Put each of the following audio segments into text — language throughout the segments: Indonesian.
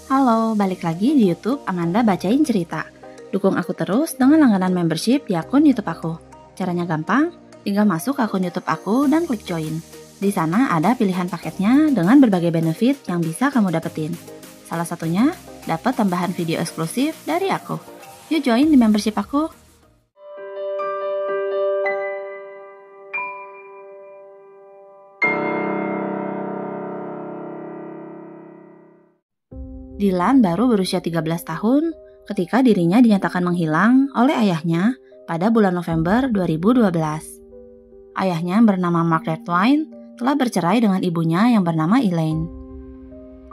Halo, balik lagi di YouTube Amanda Bacain Cerita. Dukung aku terus dengan langganan membership di akun YouTube aku. Caranya gampang, tinggal masuk ke akun YouTube aku dan klik join. Di sana ada pilihan paketnya dengan berbagai benefit yang bisa kamu dapetin. Salah satunya, dapat tambahan video eksklusif dari aku. Yuk join di membership aku. Dylan baru berusia 13 tahun ketika dirinya dinyatakan menghilang oleh ayahnya pada bulan November 2012. Ayahnya bernama Mark Redwine telah bercerai dengan ibunya yang bernama Elaine.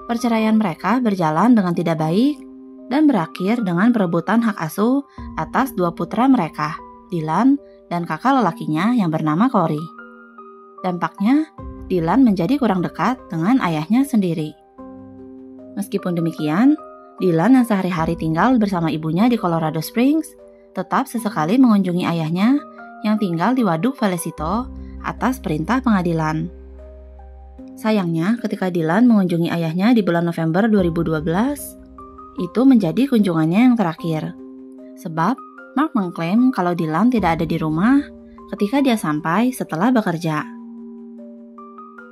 Perceraian mereka berjalan dengan tidak baik dan berakhir dengan perebutan hak asuh atas dua putra mereka, Dylan dan kakak lelakinya yang bernama Corey. Dampaknya, Dylan menjadi kurang dekat dengan ayahnya sendiri. Meskipun demikian, Dylan yang sehari-hari tinggal bersama ibunya di Colorado Springs tetap sesekali mengunjungi ayahnya yang tinggal di Waduk Vallecito atas perintah pengadilan. Sayangnya, ketika Dylan mengunjungi ayahnya di bulan November 2012, itu menjadi kunjungannya yang terakhir. Sebab, Mark mengklaim kalau Dylan tidak ada di rumah ketika dia sampai setelah bekerja.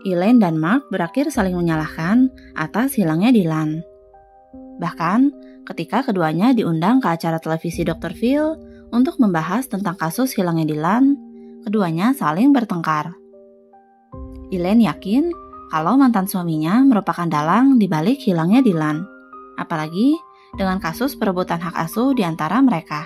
Elaine dan Mark berakhir saling menyalahkan atas hilangnya Dylan. Bahkan, ketika keduanya diundang ke acara televisi Dr. Phil untuk membahas tentang kasus hilangnya Dylan, keduanya saling bertengkar. Elaine yakin kalau mantan suaminya merupakan dalang di balik hilangnya Dylan, apalagi dengan kasus perebutan hak asuh di antara mereka.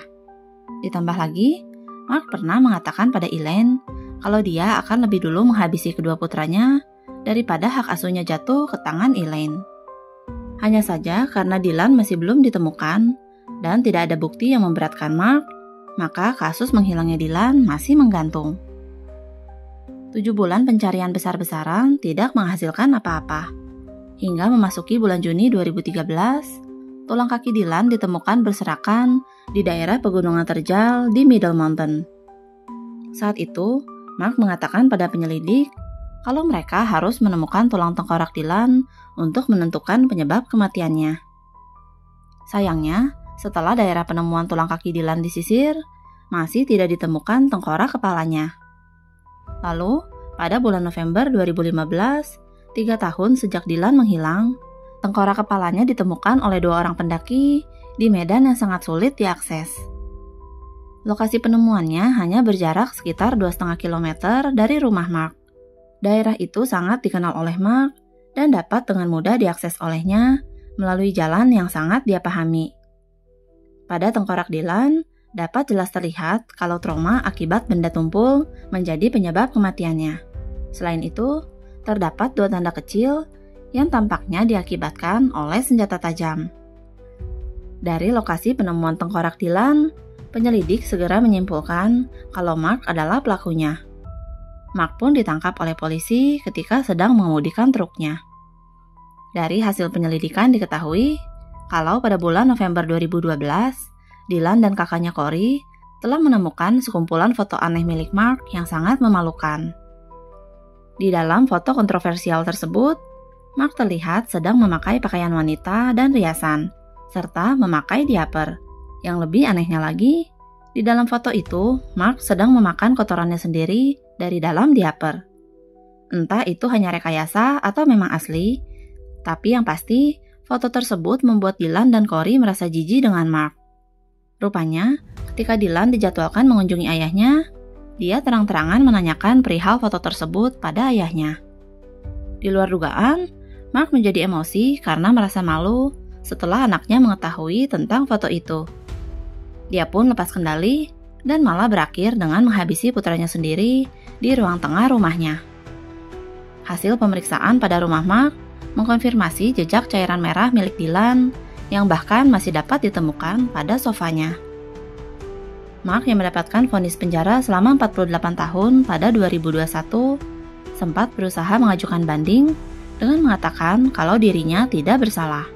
Ditambah lagi, Mark pernah mengatakan pada Elaine kalau dia akan lebih dulu menghabisi kedua putranya daripada hak asuhnya jatuh ke tangan Elaine. Hanya saja karena Dylan masih belum ditemukan dan tidak ada bukti yang memberatkan Mark, maka kasus menghilangnya Dylan masih menggantung. 7 bulan pencarian besar-besaran tidak menghasilkan apa-apa. Hingga memasuki bulan Juni 2013, tulang kaki Dylan ditemukan berserakan di daerah pegunungan terjal di Middle Mountain. Saat itu, Mark mengatakan pada penyelidik kalau mereka harus menemukan tulang tengkorak Dylan untuk menentukan penyebab kematiannya. Sayangnya, setelah daerah penemuan tulang kaki Dylan disisir, masih tidak ditemukan tengkorak kepalanya. Lalu, pada bulan November 2015, 3 tahun sejak Dylan menghilang, tengkorak kepalanya ditemukan oleh 2 orang pendaki di medan yang sangat sulit diakses. Lokasi penemuannya hanya berjarak sekitar 2,5 km dari rumah Mark. Daerah itu sangat dikenal oleh Mark dan dapat dengan mudah diakses olehnya melalui jalan yang sangat dia pahami. Pada tengkorak Dylan, dapat jelas terlihat kalau trauma akibat benda tumpul menjadi penyebab kematiannya. Selain itu, terdapat 2 tanda kecil yang tampaknya diakibatkan oleh senjata tajam. Dari lokasi penemuan tengkorak Dylan, penyelidik segera menyimpulkan kalau Mark adalah pelakunya. Mark pun ditangkap oleh polisi ketika sedang mengemudikan truknya. Dari hasil penyelidikan diketahui kalau pada bulan November 2012, Dylan dan kakaknya Corey telah menemukan sekumpulan foto aneh milik Mark yang sangat memalukan. Di dalam foto kontroversial tersebut, Mark terlihat sedang memakai pakaian wanita dan riasan, serta memakai diaper. Yang lebih anehnya lagi, di dalam foto itu, Mark sedang memakan kotorannya sendiri dari dalam diaper. Entah itu hanya rekayasa atau memang asli, tapi yang pasti, foto tersebut membuat Dylan dan Corey merasa jijik dengan Mark. Rupanya, ketika Dylan dijadwalkan mengunjungi ayahnya, dia terang-terangan menanyakan perihal foto tersebut pada ayahnya. Di luar dugaan, Mark menjadi emosi karena merasa malu setelah anaknya mengetahui tentang foto itu. Dia pun lepas kendali dan malah berakhir dengan menghabisi putranya sendiri di ruang tengah rumahnya. Hasil pemeriksaan pada rumah Mark mengkonfirmasi jejak cairan merah milik Dylan yang bahkan masih dapat ditemukan pada sofanya. Mark yang mendapatkan vonis penjara selama 48 tahun pada 2021 sempat berusaha mengajukan banding dengan mengatakan kalau dirinya tidak bersalah.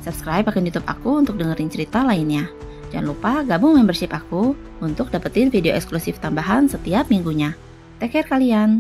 Subscribe akun YouTube aku untuk dengerin cerita lainnya. Jangan lupa gabung membership aku untuk dapetin video eksklusif tambahan setiap minggunya. Take care kalian!